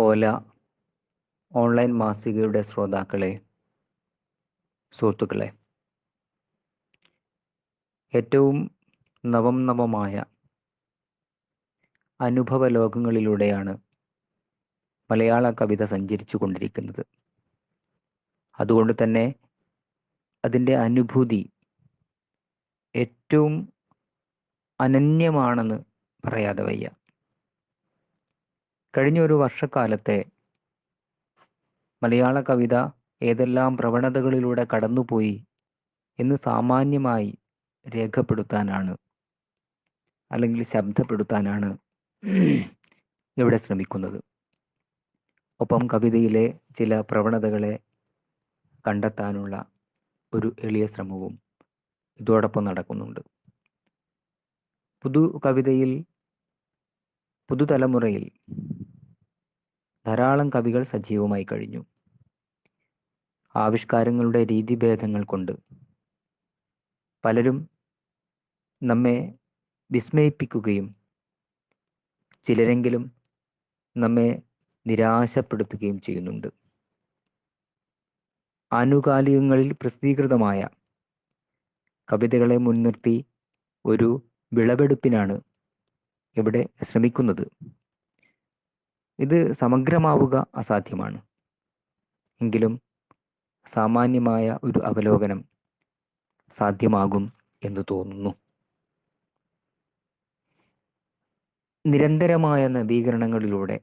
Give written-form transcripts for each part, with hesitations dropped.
ഓല online മാസികയുടെ ശ്രോതാക്കളെ, സുഹൃത്തുക്കളെ, ഏറ്റവും നവമായ അനുഭവ ലോകങ്ങളിലൂടെയാണ് മലയാള കവിത സഞ്ചരിച്ചു കൊണ്ടിരിക്കുന്നത്. അതുകൊണ്ട് തന്നെ അതിൻ്റെ അനുഭൂതി ഏറ്റവും അനന്യമാണെന്ന് പറയാതെ വയ്യ. കഴിഞ്ഞ ഒരു വർഷക്കാലത്തെ മലയാള കവിത ഏതെല്ലാം പ്രവണതകളിലൂടെ കടന്നുപോയി എന്ന് സാമാന്യമായി രേഖപ്പെടുത്താനാണ്, അല്ലെങ്കിൽ ശബ്ദപ്പെടുത്താനാണ് ഇവിടെ ശ്രമിക്കുന്നത്. ഒപ്പം കവിതയിലെ ചില പ്രവണതകളെ കണ്ടെത്താനുള്ള ഒരു എളിയ ശ്രമവും ഇതോടൊപ്പം നടക്കുന്നുണ്ട്. പുതുതലമുറയിൽ ധാരാളം കവികൾ സജീവമായി കഴിഞ്ഞു. ആവിഷ്കാരങ്ങളുടെ രീതിഭേദങ്ങൾ കൊണ്ട് പലരും നമ്മെ വിസ്മയിപ്പിക്കുകയും ചിലരെങ്കിലും നമ്മെ നിരാശപ്പെടുത്തുകയും ചെയ്യുന്നുണ്ട്. ആനുകാലികങ്ങളിൽ പ്രസിദ്ധീകൃതമായ കവിതകളെ മുൻനിർത്തി ഒരു വിളവെടുപ്പിനാണ് ഇവിടെ ശ്രമിക്കുന്നത്. ഇത് സമഗ്രമാവുക അസാധ്യമാണ്. എങ്കിലും സാമാന്യമായ ഒരു അവലോകനം സാധ്യമാകും എന്ന് തോന്നുന്നു. നിരന്തരമായ നവീകരണങ്ങളിലൂടെ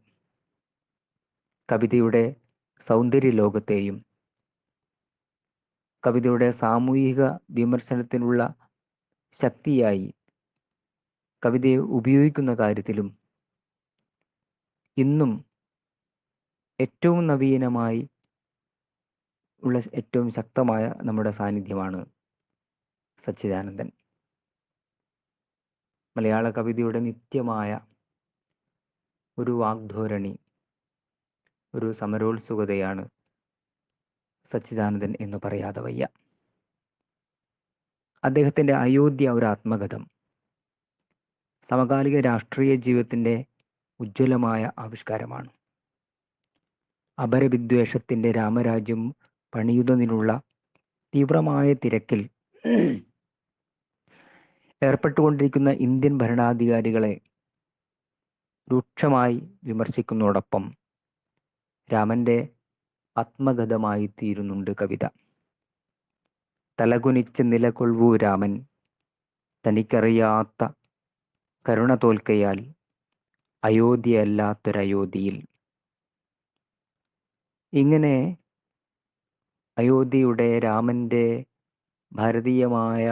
കവിതയുടെ സൗന്ദര്യ ലോകത്തെയും കവിതയുടെ സാമൂഹിക വിമർശനത്തിനുള്ള ശക്തിയായി കവിതയെ ഉപയോഗിക്കുന്ന കാര്യത്തിലും ഇന്നും ഏറ്റവും നവീനമായി ഉള്ള ഏറ്റവും ശക്തമായ നമ്മുടെ സാന്നിധ്യമാണ് സച്ചിദാനന്ദൻ. മലയാള കവിതയുടെ നിത്യമായ ഒരു വാഗ്ധോരണി, ഒരു സമരോത്സുകതയാണ് സച്ചിദാനന്ദൻ എന്ന് പറയാതെ വയ്യ. അദ്ദേഹത്തിൻ്റെ അയോധ്യ ഒരു ആത്മകഥം സമകാലിക രാഷ്ട്രീയ ജീവിതത്തിൻ്റെ ഉജ്ജ്വലമായ ആവിഷ്കാരമാണ്. അപരവിദ്വേഷത്തിൻ്റെ രാമരാജ്യം പണിയുന്നതിനുള്ള തീവ്രമായ തിരക്കിൽ ഏർപ്പെട്ടുകൊണ്ടിരിക്കുന്ന ഇന്ത്യൻ ഭരണാധികാരികളെ രൂക്ഷമായി വിമർശിക്കുന്നതോടൊപ്പം രാമൻ്റെ ആത്മഗതമായി തീരുന്നുണ്ട് കവിത. തലകുനിച്ച് നിലകൊള്ളൂ രാമൻ, തനിക്കറിയാത്ത കരുണ തോൽക്കയാൽ അയോധ്യയല്ലാത്തൊരയോധ്യയിൽ. ഇങ്ങനെ അയോധ്യയുടെ രാമൻ്റെ ഭാരതീയമായ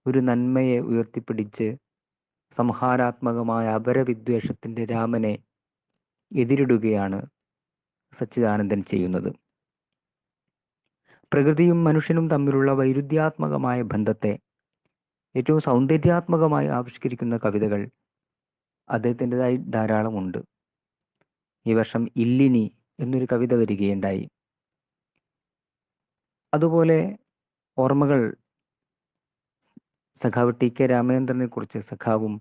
ഒരു നന്മയെ ഉയർത്തിപ്പിടിച്ച് സംഹാരാത്മകമായ അപരവിദ്വേഷത്തിൻ്റെ രാമനെ എതിരിടുകയാണ് സച്ചിദാനന്ദൻ ചെയ്യുന്നത്. പ്രകൃതിയും മനുഷ്യനും തമ്മിലുള്ള വൈരുദ്ധ്യാത്മകമായ ബന്ധത്തെ ഏറ്റവും സൗന്ദര്യാത്മകമായി ആവിഷ്കരിക്കുന്ന കവിതകൾ അദ്ദേഹത്തിൻ്റെതായി ധാരാളമുണ്ട്. ഈ വർഷം ഇല്ലിനി എന്നൊരു കവിത വരികയുണ്ടായി. അതുപോലെ ഓർമ്മകൾ സഖാവ് ടി കെ രാമചന്ദ്രനെ കുറിച്ച്, സഖാവും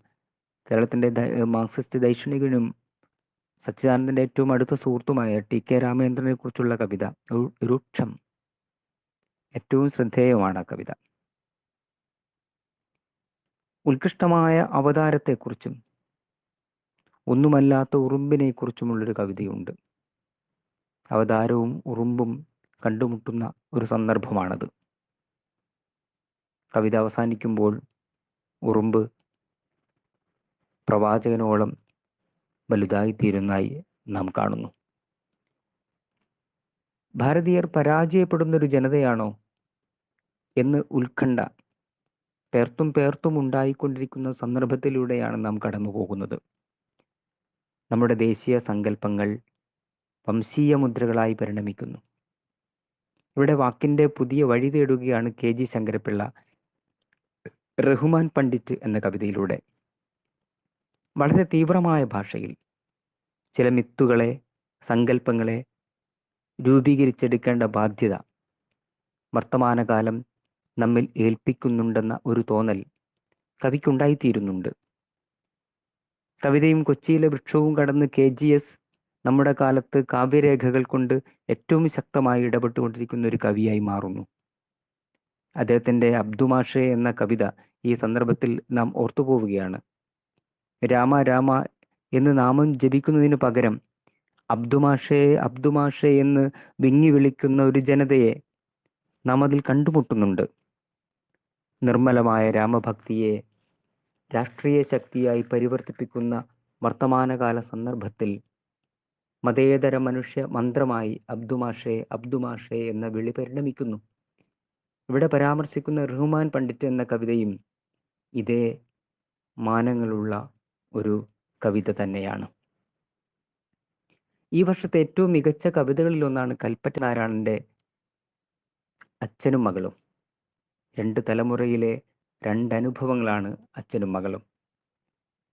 കേരളത്തിൻ്റെ മാർക്സിസ്റ്റ് ദൈക്ഷണികനും സച്ചിദാനന്ദൻ്റെ ഏറ്റവും അടുത്ത സുഹൃത്തുമായ ടി കെ രാമചന്ദ്രനെ കുറിച്ചുള്ള കവിത രൂക്ഷം, ഏറ്റവും ശ്രദ്ധേയമാണ് ആ കവിത. ഉത്കൃഷ്ടമായ അവതാരത്തെക്കുറിച്ചും ഒന്നുമല്ലാത്ത ഉറുമ്പിനെ കുറിച്ചുമുള്ളൊരു കവിതയുണ്ട്. അവതാരവും ഉറുമ്പും കണ്ടുമുട്ടുന്ന ഒരു സന്ദർഭമാണത്. കവിത അവസാനിക്കുമ്പോൾ ഉറുമ്പ് പ്രവാചകനോളം വലുതായിത്തീരുന്നതായി നാം കാണുന്നു. ഭാരതീയർ പരാജയപ്പെടുന്നൊരു ജനതയാണോ എന്ന് ഉത്കണ്ഠ പേർത്തും ഉണ്ടായിക്കൊണ്ടിരിക്കുന്ന സന്ദർഭത്തിലൂടെയാണ് നാം കടന്നു പോകുന്നത്. നമ്മുടെ ദേശീയ സങ്കല്പങ്ങൾ വംശീയ മുദ്രകളായി പരിണമിക്കുന്നു. ഇവിടെ വാക്കിൻ്റെ പുതിയ വഴി തേടുകയാണ് കെ ജി ശങ്കരപ്പിള്ള റഹ്മാൻ പണ്ഡിറ്റ് എന്ന കവിതയിലൂടെ. വളരെ തീവ്രമായ ഭാഷയിൽ ചില മിത്തുകളെ, സങ്കല്പങ്ങളെ രൂപീകരിച്ചെടുക്കേണ്ട ബാധ്യത വർത്തമാനകാലം നമ്മിൽ ഏൽപ്പിക്കുന്നുണ്ടെന്ന ഒരു തോന്നൽ കവിക്കുണ്ടായിത്തീരുന്നുണ്ട്. കവിതയും കൊച്ചിയിലെ വൃക്ഷവും കടന്ന് KGS നമ്മുടെ കാലത്ത് കാവ്യരേഖകൾ കൊണ്ട് ഏറ്റവും ശക്തമായി ഇടപെട്ടുകൊണ്ടിരിക്കുന്ന ഒരു കവിയായി മാറുന്നു. അദ്ദേഹത്തിൻ്റെ അബ്ദുമാഷെ എന്ന കവിത ഈ സന്ദർഭത്തിൽ നാം ഓർത്തുപോവുകയാണ്. രാമ രാമ എന്ന് നാമം ജപിക്കുന്നതിന് പകരം അബ്ദുമാഷെ അബ്ദുമാഷെ എന്ന് വിങ്ങി വിളിക്കുന്ന ഒരു ജനതയെ നാം അതിൽ കണ്ടുമുട്ടുന്നുണ്ട്. നിർമ്മലമായ രാമഭക്തിയെ രാഷ്ട്രീയ ശക്തിയായി പരിവർത്തിപ്പിക്കുന്ന വർത്തമാനകാല സന്ദർഭത്തിൽ മതേതര മനുഷ്യ മന്ത്രമായി അബ്ദുമാഷെ അബ്ദുമാഷെ എന്ന വിളി പരിണമിക്കുന്നു. ഇവിടെ പരാമർശിക്കുന്ന റഹ്മാൻ പണ്ഡിറ്റ് എന്ന കവിതയും ഇതേ മാനങ്ങളുള്ള ഒരു കവിത തന്നെയാണ്. ഈ വർഷത്തെ ഏറ്റവും മികച്ച കവിതകളിലൊന്നാണ് കൽപ്പറ്റ നാരായണന്റെ അച്ഛനും മകളും. 2 തലമുറയിലെ 2 അനുഭവങ്ങളാണ് അച്ഛനും മകളും.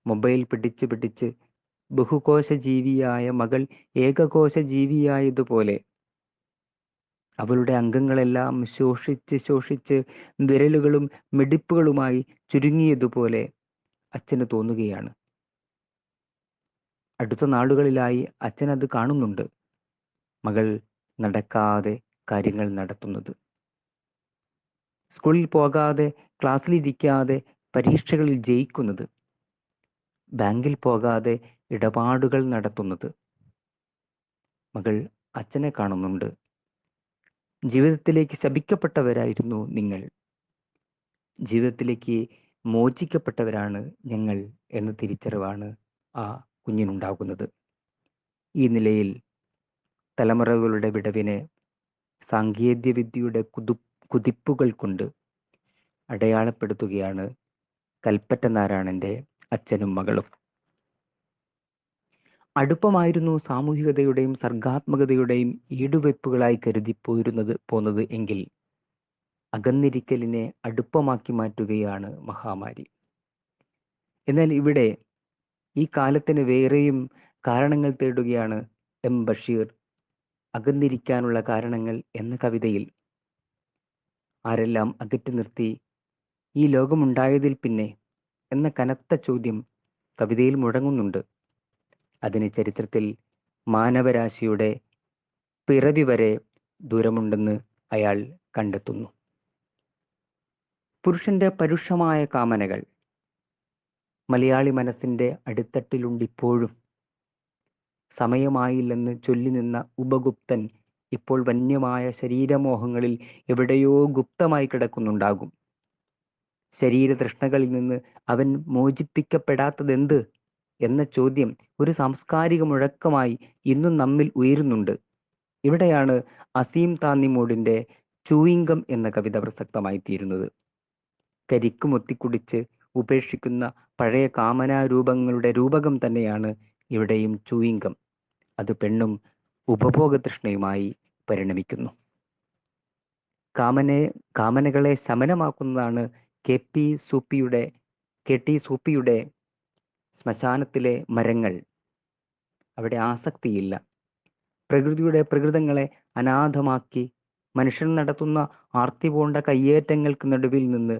മൊബൈൽ പിടിച്ച് ബഹുകോശ ജീവിയായ മകൾ ഏകകോശ ജീവിയായതുപോലെ അവളുടെ അംഗങ്ങളെല്ലാം ശോഷിച്ച് വിരലുകളും മിടിപ്പുകളുമായി ചുരുങ്ങിയതുപോലെ അച്ഛന് തോന്നുകയാണ്. അടുത്ത നാളുകളിലായി അച്ഛൻ അത് കാണുന്നുണ്ട്. മകൾ നടക്കാതെ കാര്യങ്ങൾ നടത്തുന്നത്, സ്കൂളിൽ പോകാതെ ക്ലാസ്സിലിരിക്കാതെ പരീക്ഷകളിൽ ജയിക്കുന്നത്, ബാങ്കിൽ പോകാതെ ഇടപാടുകൾ നടത്തുന്നത്. മകൾ അച്ഛനെ കാണുന്നുണ്ട്. ജീവിതത്തിലേക്ക് ശപിക്കപ്പെട്ടവരായിരുന്നു നിങ്ങൾ, ജീവിതത്തിലേക്ക് മോചിക്കപ്പെട്ടവരാണ് ഞങ്ങൾ എന്ന തിരിച്ചറിവാണ് ആ കുഞ്ഞിനുണ്ടാകുന്നത്. ഈ നിലയിൽ തലമുറകളുടെ വിടവിനെ സാങ്കേതിക വിദ്യയുടെ കുതിപ്പുകൾ കൊണ്ട് അടയാളപ്പെടുത്തുകയാണ് കൽപ്പറ്റ നാരായണന്റെ അച്ഛനും മകളും. അടുപ്പമായിരുന്നു സാമൂഹികതയുടെയും സർഗാത്മകതയുടെയും ഈടുവയ്പ്പുകളായി കരുതി പോന്നത് എങ്കിൽ അകന്നിരിക്കലിനെ അടുപ്പമാക്കി മാറ്റുകയാണ് മഹാമാരി. എന്നാൽ ഇവിടെ ഈ കാലത്തിന് വേറെയും കാരണങ്ങൾ തേടുകയാണ് എം ബഷീർ അകന്നിരിക്കാനുള്ള കാരണങ്ങൾ എന്ന കവിതയിൽ. ആരെല്ലാം അകറ്റി നിർത്തി ഈ ലോകമുണ്ടായതിൽ പിന്നെ എന്ന കനത്ത ചോദ്യം കവിതയിൽ മുഴങ്ങുന്നുണ്ട്. അതിന് ചരിത്രത്തിൽ മാനവരാശിയുടെ പിറവി വരെ ദൂരമുണ്ടെന്ന് അയാൾ കണ്ടെത്തുന്നു. പുരുഷന്റെ പരുഷമായ കാമനകൾ മലയാളി മനസ്സിന്റെ അടിത്തട്ടിലുണ്ടിപ്പോഴും. സമയമായില്ലെന്ന് ചൊല്ലി നിന്ന ഉപഗുപ്തൻ ഇപ്പോൾ വന്യമായ ശരീരമോഹങ്ങളിൽ എവിടെയോ ഗുപ്തമായി കിടക്കുന്നുണ്ടാകും. ശരീരതൃഷ്ണകളിൽ നിന്ന് അവൻ മോചിപ്പിക്കപ്പെടാത്തതെന്ത് എന്ന ചോദ്യം ഒരു സാംസ്കാരിക മുഴക്കമായി ഇന്നും നമ്മിൽ ഉയരുന്നുണ്ട്. ഇവിടെയാണ് അസീം താന്നിമൂടിന്റെ ചൂയിങ്കം എന്ന കവിത പ്രസക്തമായി തീരുന്നത്. കരിക്ക് മുത്തിക്കുടിച്ച് ഉപേക്ഷിക്കുന്ന പഴയ കാമനാരൂപങ്ങളുടെ രൂപകം തന്നെയാണ് ഇവിടെയും ചൂയിങ്കം. അത് പെണ്ണും ഉപഭോഗതൃഷ്ണയുമായി പരിണമിക്കുന്നു. കാമനകളെ ശമനമാക്കുന്നതാണ് കെ ടി സൂപ്പിയുടെ ശ്മശാനത്തിലെ മരങ്ങൾ. അവിടെ ആസക്തിയില്ല. പ്രകൃതിയുടെ പ്രകൃതങ്ങളെ അനാഥമാക്കി മനുഷ്യൻ നടത്തുന്ന ആർത്തി പൂണ്ട കയ്യേറ്റങ്ങൾക്ക് നടുവിൽ നിന്ന്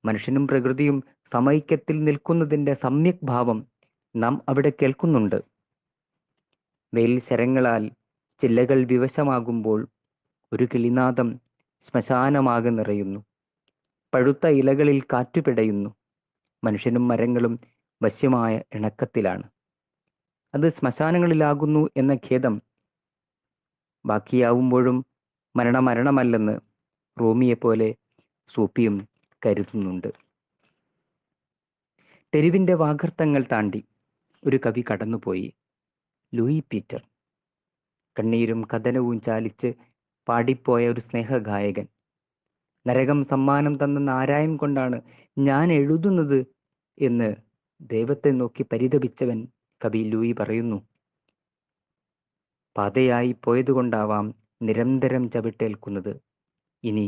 മനുഷ്യനും പ്രകൃതിയും സമൈക്യത്തിൽ നിൽക്കുന്നതിൻ്റെ സമ്യക് ഭാവം നാം അവിടെ കേൾക്കുന്നുണ്ട്. വെയിൽ ശരങ്ങളാൽ ചില്ലകൾ വിവശമാകുമ്പോൾ ഒരു കിളിനാദം ശ്മശാനമാകെ നിറയുന്നു. പഴുത്ത ഇലകളിൽ കാറ്റുപിടയുന്നു. മനുഷ്യനും മരങ്ങളും വശ്യമായ ഇണക്കത്തിലാണ്. അത് ശ്മശാനങ്ങളിലാകുന്നു എന്ന ഖേദം ബാക്കിയാവുമ്പോഴും മരണമല്ലെന്ന് റോമിയെപ്പോലെ സൂപ്പിയും കരുതുന്നുണ്ട്. തെരുവിൻ്റെ വാഗർത്തങ്ങൾ താണ്ടി ഒരു കവി കടന്നുപോയി, ലൂയി പീറ്റർ. കണ്ണീരും കഥനവും ചാലിച്ച് പാടിപ്പോയ ഒരു സ്നേഹഗായകൻ. നരകം സമ്മാനം തന്ന നാരായം കൊണ്ടാണ് ഞാൻ എഴുതുന്നത് എന്ന് ദൈവത്തെ നോക്കി പരിതപിച്ചവൻ കവി ലൂയി പറയുന്നു. പാതയായി പോയതുകൊണ്ടാവാം നിരന്തരം ചവിട്ടേൽക്കുന്നത്. ഇനി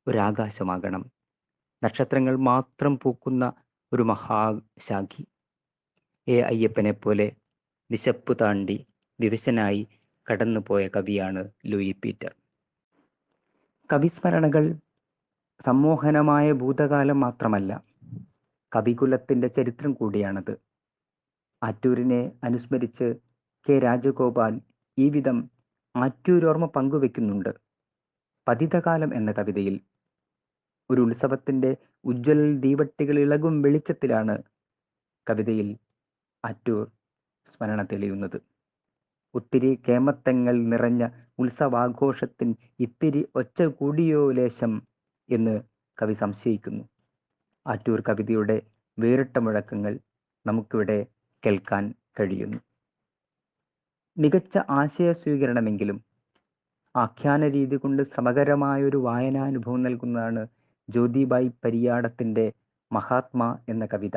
ഒരാകാശമാകണം, നക്ഷത്രങ്ങൾ മാത്രം പൂക്കുന്ന ഒരു മഹാശാഖി. അയ്യപ്പനെ പോലെ വിശപ്പ് താണ്ടി വിവശനായി കടന്നുപോയ കവിയാണ് ലൂയി പീറ്റർ. കവിസ്മരണകൾ സമ്മോഹനമായ ഭൂതകാലം മാത്രമല്ല, കവികുലത്തിൻ്റെ ചരിത്രം കൂടിയാണത്. ആറ്റൂരിനെ അനുസ്മരിച്ച് കെ രാജഗോപാൽ ഈ വിധം ആറ്റൂരോർമ്മ പങ്കുവെക്കുന്നുണ്ട്. പതിതകാലം എന്ന കവിതയിൽ ഒരു ഉത്സവത്തിൻ്റെ ഉജ്ജ്വല ദീപട്ടികൾ ഇളകും വെളിച്ചത്തിലാണ് കവിതയിൽ ആറ്റൂർ സ്മരണ തെളിയുന്നത്. ഒത്തിരി കേമത്തങ്ങൾ നിറഞ്ഞ ഉത്സവാഘോഷത്തിൻ ഇത്തിരി ഒച്ച കൂടിയോ ലേശം എന്ന് കവി സംശയിക്കുന്നു. ആറ്റൂർ കവിതയുടെ വേറിട്ട മുഴക്കങ്ങൾ നമുക്കിവിടെ കേൾക്കാൻ കഴിയുന്നു. മികച്ച ആശയ സ്വീകരണമെങ്കിലും ആഖ്യാന രീതി കൊണ്ട് ശ്രമകരമായൊരു വായനാനുഭവം നൽകുന്നതാണ് ജ്യോതിബായി പരിയാടത്തിൻ്റെ മഹാത്മാ എന്ന കവിത.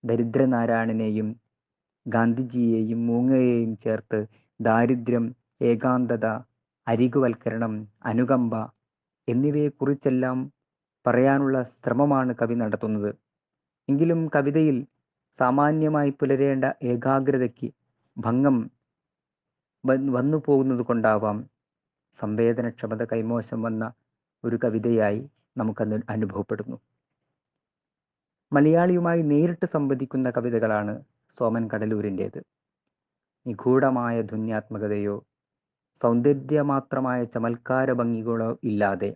ദരിദ്രനാരായണനെയും ഗാന്ധിജിയെയും മൂങ്ങയെയും ചേർത്ത് ദാരിദ്ര്യം, ഏകാന്തത, അരികുവൽക്കരണം, അനുകമ്പ എന്നിവയെക്കുറിച്ചെല്ലാം പറയാനുള്ള ശ്രമമാണ് കവി നടത്തുന്നത്. എങ്കിലും കവിതയിൽ സാമാന്യമായി പുലരേണ്ട ഏകാഗ്രതയ്ക്ക് ഭംഗം വന്നു പോകുന്നത് കൊണ്ടാവാം സംവേദനക്ഷമത കൈമോശം വന്ന ഒരു കവിതയായി നമുക്കന്ന് അനുഭവപ്പെടുന്നു. മലയാളിയുമായി നേരിട്ട് സംവദിക്കുന്ന കവിതകളാണ് സോമൻ കടലൂരിൻ്റേത്. നിഗൂഢമായ ധ്വന്യാത്മകതയോ സൗന്ദര്യമാത്രമായ ചമൽക്കാര ഭംഗികളോ ഇല്ലാതെ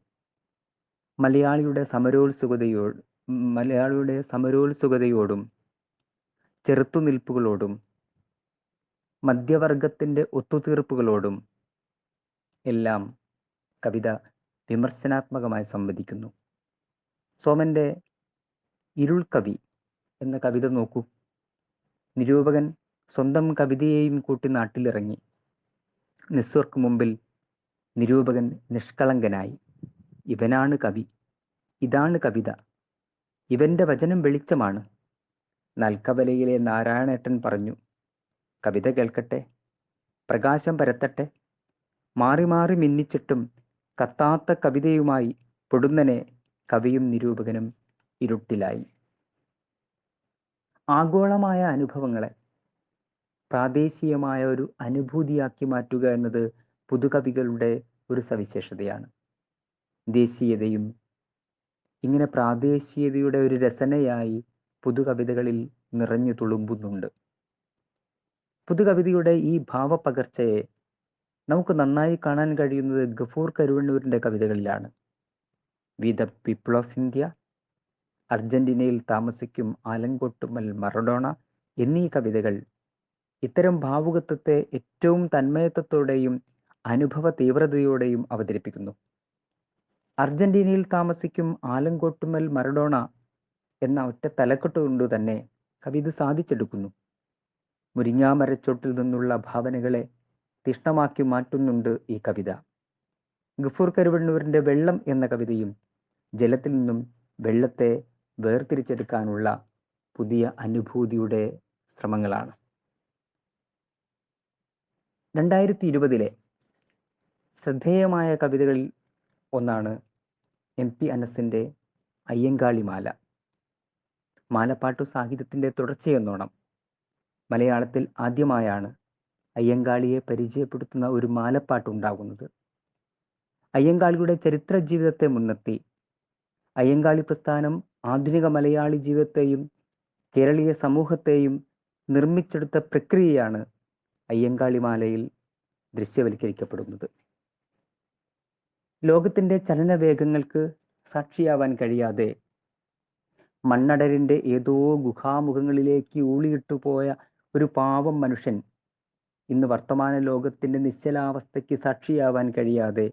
മലയാളിയുടെ സമരോത്സുകതയോടും ചെറുത്തുനിൽപ്പുകളോടും മധ്യവർഗത്തിൻ്റെ ഒത്തുതീർപ്പുകളോടും എല്ലാം കവിത വിമർശനാത്മകമായി സംവദിക്കുന്നു. സോമൻ്റെ ഇരുൾ കവി എന്ന കവിത നോക്കൂ. നിരൂപകൻ സ്വന്തം കവിതയെയും കൂട്ടി നാട്ടിലിറങ്ങി. നിസ്വർക്ക് മുമ്പിൽ നിരൂപകൻ നിഷ്കളങ്കനായി. ഇവനാണ് കവി, ഇതാണ് കവിത, ഇവൻ്റെ വചനം വെളിച്ചമാണ്. നൽക്കവലയിലെ നാരായണേട്ടൻ പറഞ്ഞു, കവിത കേൾക്കട്ടെ, പ്രകാശം പരത്തട്ടെ. മാറി മാറി മിന്നിച്ചിട്ടും കത്താത്ത കവിതയുമായി പൊടുന്നനെ കവിയും നിരൂപകനും ഇരുട്ടിലായി. ആഗോളമായ അനുഭവങ്ങളെ പ്രാദേശികമായ ഒരു അനുഭൂതിയാക്കി മാറ്റുക എന്നത് പുതുകവികളുടെ ഒരു സവിശേഷതയാണ്. ദേശീയതയും ഇങ്ങനെ പ്രാദേശികതയുടെ ഒരു രസനയായി പുതുകവിതകളിൽ നിറഞ്ഞു തുളുമ്പുന്നുണ്ട്. പുതുകവിതയുടെ ഈ ഭാവപകർച്ചയെ നമുക്ക് നന്നായി കാണാൻ കഴിയുന്നത് ഗഫൂർ കരുവണ്ണൂരിൻ്റെ കവിതകളിലാണ്. We the people of India, അർജന്റീനയിൽ താമസിക്കും ആലങ്കോട്ടുമ്മൽ മറഡോണ എന്നീ കവിതകൾ ഇത്തരം ഭാവുകത്വത്തെ ഏറ്റവും തന്മയത്വത്തോടെയും അനുഭവ തീവ്രതയോടെയും അവതരിപ്പിക്കുന്നു. അർജന്റീനയിൽ താമസിക്കും ആലങ്കോട്ടുമ്മൽ മറഡോണ എന്ന ഒറ്റ തലക്കെട്ട് കൊണ്ട് തന്നെ കവി ഇത് സാധിച്ചെടുക്കുന്നു. മുരിങ്ങാമരച്ചോട്ടിൽ നിന്നുള്ള ഭാവനകളെ തീഷ്ണമാക്കി മാറ്റുന്നുണ്ട് ഈ കവിത. ഗഫൂർ കരുവണ്ണൂരിൻ്റെ വെള്ളം എന്ന കവിതയും ജലത്തിൽ നിന്നും വെള്ളത്തെ വേർതിരിച്ചെടുക്കാനുള്ള പുതിയ അനുഭൂതിയുടെ ശ്രമങ്ങളാണ്. 2020 ശ്രദ്ധേയമായ കവിതകളിൽ ഒന്നാണ് MP അനസിൻ്റെ അയ്യങ്കാളിമാല. മാലപ്പാട്ടു സാഹിത്യത്തിൻ്റെ തുടർച്ചയെന്നോണം മലയാളത്തിൽ ആദ്യമായാണ് അയ്യങ്കാളിയെ പരിചയപ്പെടുത്തുന്ന ഒരു മാലപ്പാട്ടുണ്ടാകുന്നത്. അയ്യങ്കാളിയുടെ ചരിത്ര ജീവിതത്തെ മുൻനിർത്തി അയ്യങ്കാളി പ്രസ്ഥാനം ആധുനിക മലയാളി ജീവിതത്തെയും കേരളീയ സമൂഹത്തെയും നിർമ്മിച്ചെടുത്ത പ്രക്രിയയാണ് അയ്യങ്കാളിമാലയിൽ ദൃശ്യവൽക്കരിക്കപ്പെടുന്നത്. ലോകത്തിൻ്റെ ചലനവേഗങ്ങൾക്ക് സാക്ഷിയാവാൻ കഴിയാതെ മണ്ണടരിൻ്റെ ഏതോ ഗുഹാമുഖങ്ങളിലേക്ക് ഊളിയിട്ടുപോയ ഒരു പാവം മനുഷ്യൻ ഇന്ന് വർത്തമാന ലോകത്തിൻ്റെ നിശ്ചലാവസ്ഥയ്ക്ക് സാക്ഷിയാവാൻ കഴിയാതെ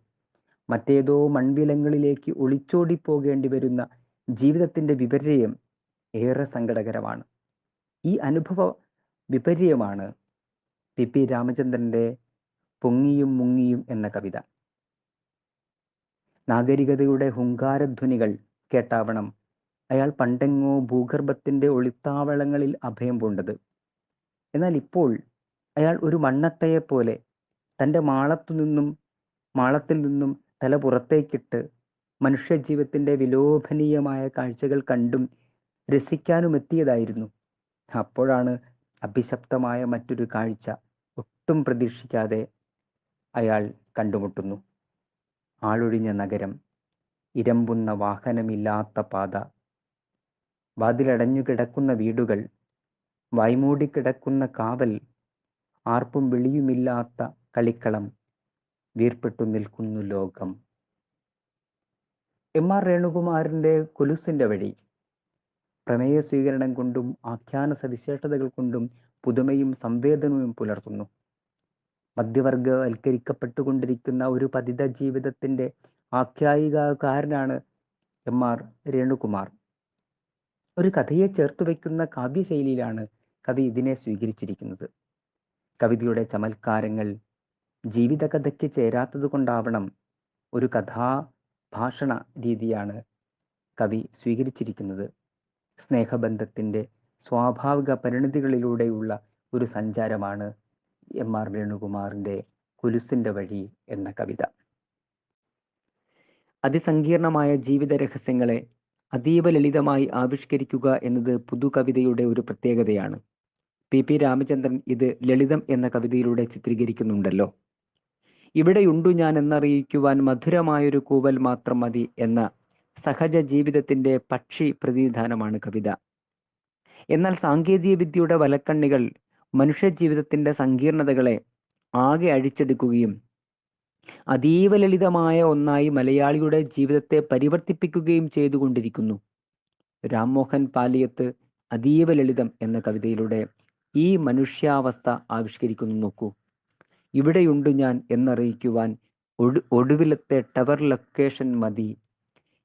മറ്റേതോ മൺവിലങ്ങളിലേക്ക് ഒളിച്ചോടിപ്പോകേണ്ടി വരുന്ന ജീവിതത്തിൻ്റെ വിപര്യം ഏറെ സങ്കടകരമാണ്. ഈ അനുഭവ വിപര്യമാണ് PP രാമചന്ദ്രൻ്റെ പൊങ്ങിയും മുങ്ങിയും എന്ന കവിത. നാഗരികതയുടെ ഹുങ്കാരധ്വനികൾ കേട്ടാവണം അയാൾ പണ്ടെങ്ങോ ഭൂഗർഭത്തിൻ്റെ ഒളിത്താവളങ്ങളിൽ അഭയം പൂണ്ടത്. എന്നാൽ ഇപ്പോൾ അയാൾ ഒരു മണ്ണട്ടയെപ്പോലെ തൻ്റെ മാളത്തിൽ നിന്നും തല പുറത്തേക്കിട്ട് മനുഷ്യജീവിതത്തിൻ്റെ വിലോഭനീയമായ കാഴ്ചകൾ കണ്ടും രസിക്കാനും എത്തിയതായിരുന്നു. അപ്പോഴാണ് അഭിശപ്തമായ മറ്റൊരു കാഴ്ച ഒട്ടും പ്രതീക്ഷിക്കാതെ അയാൾ കണ്ടുമുട്ടുന്നു. ആളൊഴിഞ്ഞ നഗരം, ഇരമ്പുന്ന വാഹനമില്ലാത്ത പാത, വാതിലടഞ്ഞു കിടക്കുന്ന വീടുകൾ, വായ്മൂടിക്കിടക്കുന്ന കാവൽ, ആർപ്പും വിളിയുമില്ലാത്ത കളിക്കളം, വീർപ്പെട്ടു നിൽക്കുന്നു ലോകം. എം.ആർ. രേണുകുമാറിൻ്റെ കുലുസിൻ്റെ വഴി പ്രമേയ സ്വീകരണം കൊണ്ടും ആഖ്യാന സവിശേഷതകൾ കൊണ്ടും പുതുമയും സംവേദനവും പുലർത്തുന്നു. മധ്യവർഗവൽക്കരിക്കപ്പെട്ടുകൊണ്ടിരിക്കുന്ന ഒരു പതിത ജീവിതത്തിൻ്റെ ആഖ്യായികകാരനാണ് എം.ആർ. രേണുകുമാർ. ഒരു കഥയെ ചേർത്ത് വയ്ക്കുന്ന കാവ്യശൈലിയിലാണ് കവി ഇതിനെ സ്വീകരിച്ചിരിക്കുന്നത്. കവിതയുടെ ചമൽക്കാരങ്ങൾ ജീവിതകഥയ്ക്ക് ചേരാത്തത് കൊണ്ടാവണം ഒരു കഥാഭാഷണ രീതിയാണ് കവി സ്വീകരിച്ചിരിക്കുന്നത്. സ്നേഹബന്ധത്തിൻ്റെ സ്വാഭാവിക പരിണതികളിലൂടെയുള്ള ഒരു സഞ്ചാരമാണ് എം.ആർ. രേണുകുമാറിൻ്റെ കുലുസിൻ്റെ വഴി എന്ന കവിത. അതിസങ്കീർണമായ ജീവിത രഹസ്യങ്ങളെ അതീവ ലളിതമായി ആവിഷ്കരിക്കുക എന്നത് പുതുകവിതയുടെ ഒരു പ്രത്യേകതയാണ്. പി രാമചന്ദ്രൻ ഇത് ലളിതം എന്ന കവിതയിലൂടെ ചിത്രീകരിക്കുന്നുണ്ടല്ലോ. ഇവിടെയുണ്ടു ഞാൻ എന്നറിയിക്കുവാൻ മധുരമായൊരു കൂവൽ മാത്രം മതി എന്ന സഹജ ജീവിതത്തിൻ്റെ പക്ഷി പ്രതിനിധാനമാണ് കവിത. എന്നാൽ സാങ്കേതിക വിദ്യയുടെ വലക്കണ്ണികൾ മനുഷ്യജീവിതത്തിൻ്റെ സങ്കീർണതകളെ ആകെ അഴിച്ചെടുക്കുകയും അതീവ ലളിതമായ ഒന്നായി മലയാളിയുടെ ജീവിതത്തെ പരിവർത്തിപ്പിക്കുകയും ചെയ്തുകൊണ്ടിരിക്കുന്നു. രാംമോഹൻ പാലിയത്ത് അതീവ ലളിതം എന്ന കവിതയിലൂടെ ഈ മനുഷ്യാവസ്ഥ ആവിഷ്കരിക്കുന്നു. നോക്കൂ. ഇവിടെയുണ്ട് ഞാൻ എന്നറിയിക്കുവാൻ ഒടുവിലത്തെ ടവർ ലൊക്കേഷൻ മതി.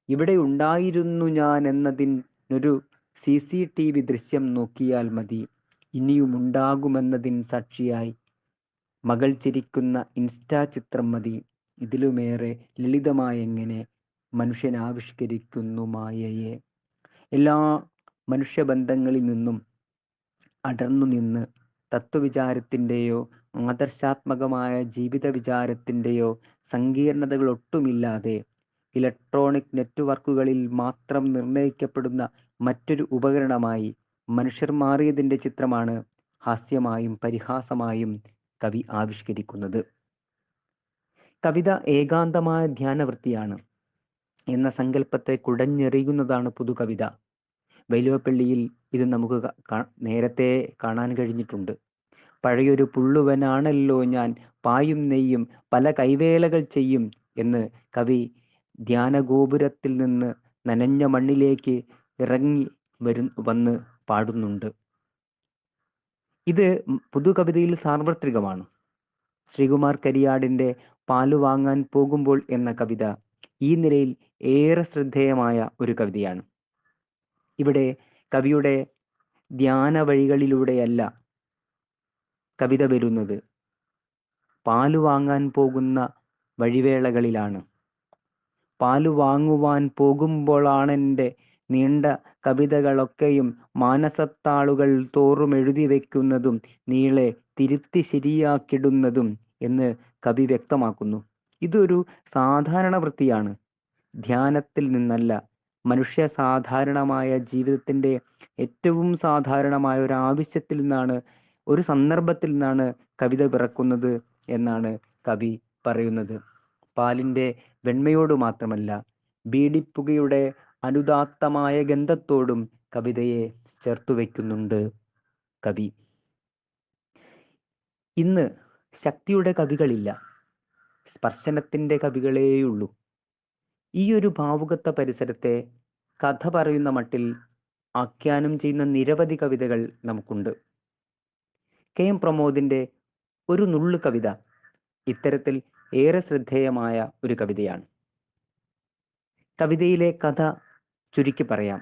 ഇവിടെ ഉണ്ടായിരുന്നു ഞാൻ എന്നതിനൊരു CCTV ദൃശ്യം നോക്കിയാൽ മതി. ഇനിയും ഉണ്ടാകുമെന്നതിൻ സാക്ഷിയായി മകൾ ചിരിക്കുന്ന ഇൻസ്റ്റാ ചിത്രം മതി. ഇതിലുമേറെ ലളിതമായെങ്ങനെ മനുഷ്യൻ ആവിഷ്കരിക്കുന്നു മായയെ. എല്ലാ മനുഷ്യബന്ധങ്ങളിൽ നിന്നും അടർന്നു നിന്ന് തത്വവിചാരത്തിൻ്റെയോ ആദർശാത്മകമായ ജീവിത വിചാരത്തിൻ്റെയോ സങ്കീർണതകളൊട്ടുമില്ലാതെ ഇലക്ട്രോണിക് നെറ്റ്വർക്കുകളിൽ മാത്രം നിർണ്ണയിക്കപ്പെടുന്ന മറ്റൊരു ഉപകരണമായി മനുഷ്യർ മാറിയതിൻ്റെ ചിത്രമാണ് ഹാസ്യമായും പരിഹാസമായും കവി ആവിഷ്കരിക്കുന്നത്. കവിത ഏകാന്തമായ ധ്യാനവൃത്തിയാണ് എന്ന സങ്കല്പത്തെ കുടഞ്ഞെറിയുന്നതാണ് പുതുകവിത. വൈലോപ്പള്ളിയിൽ ഇത് നമുക്ക് നേരത്തെ കാണാൻ കഴിഞ്ഞിട്ടുണ്ട്. പഴയൊരു പുള്ളുവനാണല്ലോ ഞാൻ, പായും നെയ്യും പല കൈവേലകൾ ചെയ്യും എന്ന് കവി ധ്യാനഗോപുരത്തിൽ നിന്ന് നനഞ്ഞ മണ്ണിലേക്ക് ഇറങ്ങി വന്ന് പാടുന്നുണ്ട്. ഇത് പുതുകവിതയിൽ സാർവത്രികമാണ്. ശ്രീകുമാർ കരിയാടിൻ്റെ പാലു വാങ്ങാൻ പോകുമ്പോൾ എന്ന കവിത ഈ നിലയിൽ ഏറെ ശ്രദ്ധേയമായ ഒരു കവിതയാണ്. ഇവിടെ കവിയുടെ ധ്യാന വഴികളിലൂടെയല്ല കവിത വരുന്നത്, പാലു വാങ്ങാൻ പോകുന്ന വഴിവേളകളിലാണ്. പാലു വാങ്ങുവാൻ പോകുമ്പോഴാണെൻ്റെ നീണ്ട കവിതകളൊക്കെയും മാനസത്താളുകൾ തോറും എഴുതി വയ്ക്കുന്നതും നീളെ തിരുത്തി ശരിയാക്കിടുന്നതും എന്ന് കവി വ്യക്തമാക്കുന്നു. ഇതൊരു സാധാരണ വൃത്തിയാണ്. ധ്യാനത്തിൽ നിന്നല്ല, മനുഷ്യ സാധാരണമായ ജീവിതത്തിൻ്റെ ഏറ്റവും സാധാരണമായ ഒരു ആവശ്യത്തിൽ നിന്നാണ്, ഒരു സന്ദർഭത്തിൽ നിന്നാണ് കവിത പിറക്കുന്നത് എന്നാണ് കവി പറയുന്നത്. പാലിൻ്റെ വെണ്മയോട് മാത്രമല്ല, ബീഡിപ്പുകയുടെ അനുദാത്തമായ ഗന്ധത്തോടും കവിതയെ ചേർത്തു വയ്ക്കുന്നുണ്ട് കവി. ഇന്ന് ശക്തിയുടെ കവികളില്ല, സ്പർശനത്തിൻ്റെ കവികളേയുള്ളൂ. ഈ ഒരു ഭാവുകത്വ പരിസരത്തെ കഥ പറയുന്ന മട്ടിൽ ആഖ്യാനം ചെയ്യുന്ന നിരവധി കവിതകൾ നമുക്കുണ്ട്. KM പ്രമോദിൻ്റെ ഒരു നുള്ളു കവിത ഇത്തരത്തിൽ ഏറെ ശ്രദ്ധേയമായ ഒരു കവിതയാണ്. കവിതയിലെ കഥ ചുരുക്കി പറയാം.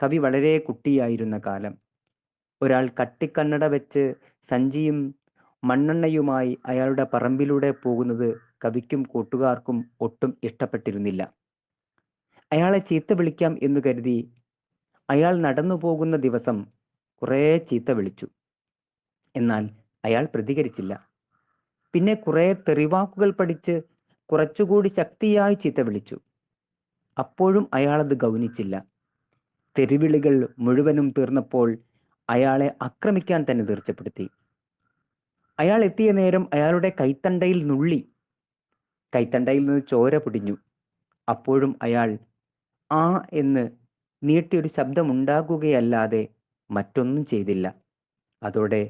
കവി വളരെ കുട്ടിയായിരുന്ന കാലം. ഒരാൾ കട്ടിക്കണ്ണട വെച്ച് സഞ്ചിയും മണ്ണെണ്ണയുമായി അയാളുടെ പറമ്പിലൂടെ പോകുന്നത് കവിക്കും കൂട്ടുകാർക്കും ഒട്ടും ഇഷ്ടപ്പെട്ടിരുന്നില്ല. അയാളെ ചീത്ത വിളിക്കാം എന്ന് കരുതി അയാൾ നടന്നു പോകുന്ന ദിവസം കുറേ ചീത്ത വിളിച്ചു. എന്നാൽ അയാൾ പ്രതികരിച്ചില്ല. പിന്നെ കുറേ തെറിവാക്കുകൾ പഠിച്ച് കുറച്ചുകൂടി ശക്തിയായി ചീത്ത വിളിച്ചു. അപ്പോഴും അയാളത് ഗൗനിച്ചില്ല. തെരുവിളികൾ മുഴുവനും തീർന്നപ്പോൾ അയാളെ ആക്രമിക്കാൻ തന്നെ തീർച്ചപ്പെടുത്തി. അയാൾ എത്തിയ നേരം അയാളുടെ കൈത്തണ്ടയിൽ നുള്ളി. കൈത്തണ്ടയിൽ നിന്ന് ചോര പൊടിഞ്ഞു. അപ്പോഴും അയാൾ ആ എന്ന് നീട്ടിയൊരു ശബ്ദമുണ്ടാകുകയല്ലാതെ മറ്റൊന്നും ചെയ്തില്ല. അതോടെ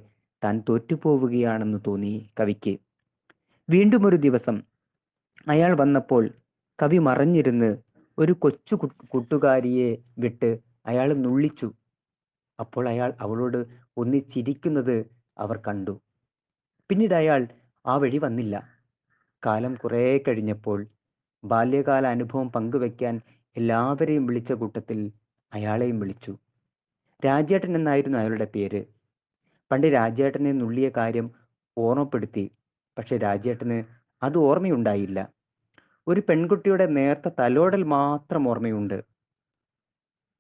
താൻ തോറ്റുപോവുകയാണെന്ന് തോന്നി കവിക്ക്. വീണ്ടും ഒരു ദിവസം അയാൾ വന്നപ്പോൾ കവി മറഞ്ഞിരുന്ന് ഒരു കൊച്ചു കൂട്ടുകാരിയെ വിട്ട് അയാൾ നുള്ളിച്ചു. അപ്പോൾ അയാൾ അവളോട് ഒന്നിച്ചിരിക്കുന്നത് അവർ കണ്ടു. പിന്നീട് അയാൾ ആ വഴി വന്നില്ല. കാലം കുറേ കഴിഞ്ഞപ്പോൾ ബാല്യകാല അനുഭവം പങ്കുവെക്കാൻ എല്ലാവരെയും വിളിച്ച കൂട്ടത്തിൽ അയാളെയും വിളിച്ചു. രാജേട്ടൻ എന്നായിരുന്നു അയാളുടെ പേര്. പണ്ട് രാജേട്ടനെ നുള്ളിയ കാര്യം ഓർമ്മപ്പെടുത്തി. പക്ഷെ രാജേട്ടന് അത് ഓർമ്മയുണ്ടായില്ല. ഒരു പെൺകുട്ടിയുടെ നേർത്ത തലോടൽ മാത്രം ഓർമ്മയുണ്ട്.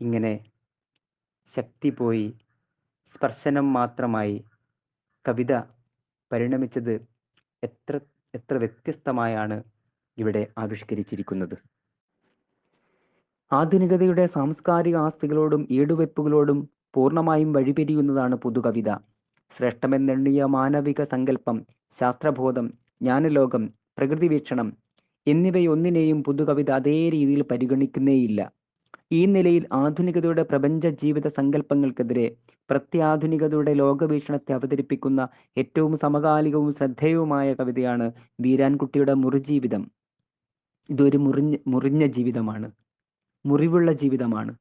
ഇങ്ങനെ ശക്തി പോയി സ്പർശനം മാത്രമായി കവിത പരിണമിച്ചത് എത്ര എത്ര വ്യത്യസ്തമായാണ് ഇവിടെ ആവിഷ്കരിച്ചിരിക്കുന്നത്. ആധുനികതയുടെ സാംസ്കാരിക ആസ്തികളോടും ഈടുവെപ്പുകളോടും പൂർണ്ണമായും വഴിപിരിയുന്നതാണ് പുതുകവിത. ശ്രേഷ്ഠമെന്നെണ്ണിയ മാനവിക സങ്കല്പം, ശാസ്ത്രബോധം, ജ്ഞാനലോകം, പ്രകൃതി വീക്ഷണം എന്നിവയൊന്നിനെയും പുതുകവിത അതേ രീതിയിൽ പരിഗണിക്കുന്നേയില്ല. ഈ നിലയിൽ ആധുനികതയുടെ പ്രപഞ്ച ജീവിത സങ്കല്പങ്ങൾക്കെതിരെ പ്രത്യാധുനികതയുടെ ലോകവീക്ഷണത്തെ അവതരിപ്പിക്കുന്ന ഏറ്റവും സമകാലികവും ശ്രദ്ധേയവുമായ കവിതയാണ് വീരാൻകുട്ടിയുടെ മുറിജീവിതം. ഇതൊരു മുറിഞ്ഞ ജീവിതമാണ്, മുറിവുള്ള ജീവിതമാണ്,